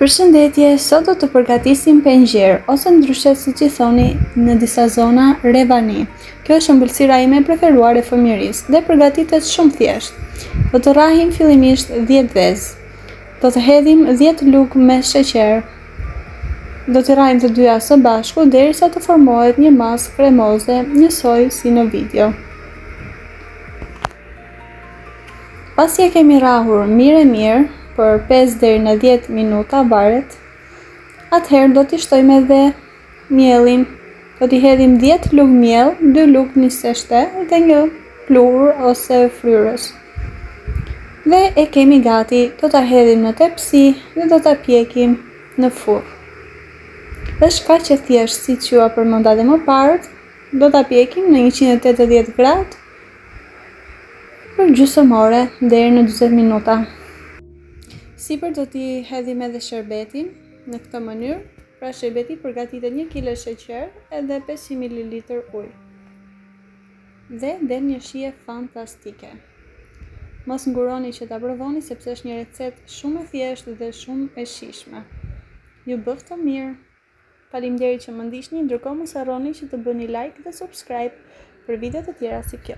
Përshëndetje, sot do të përgatisim pengjir, ose ndryshe siç i thoni në disa zona revani. Kjo është ëmbëlsira ime e preferuar e fëmijërisë dhe përgatitet shumë thjesht. Do të rrahim fillimisht 10 vezë. Do të hedhim 10 lugë me sheqer. Do të rrahim të dyja së bashku derisa të formohet një masë kremoze, njësoj si në video. Pasi e kemi rrahur mirë për 5 deri në 10 minuta varet, atëherë do t'i shtojmë edhe mielin. Do t'i hedhim 10 lugë miell, 2 lugë niseshte dhe një pluhur ose fryrës. Dhe e kemi gati, do t'a hedhim në tepsi dhe do t'a pjekim në furr. Është kaq e thjeshtë si që ju përmenda më parë, do t'a pjekim në 180 gradë për gjysmë ore deri në 40 minuta. Sipër do t'i hedhim edhe sherbetin në këtë mënyrë. Pra sherbeti përgatitet 1 kg sheqer edhe 500 ml ujë. Dhe del një shije fantastike. Mos nguroni që ta provoni sepse është një recetë shumë e thjeshtë dhe shumë e shijshme. Ju bëf të mirë. Faleminderit që më ndiqni, ndërkohë mos harroni që të bëni like dhe subscribe për video të tjera si kjo.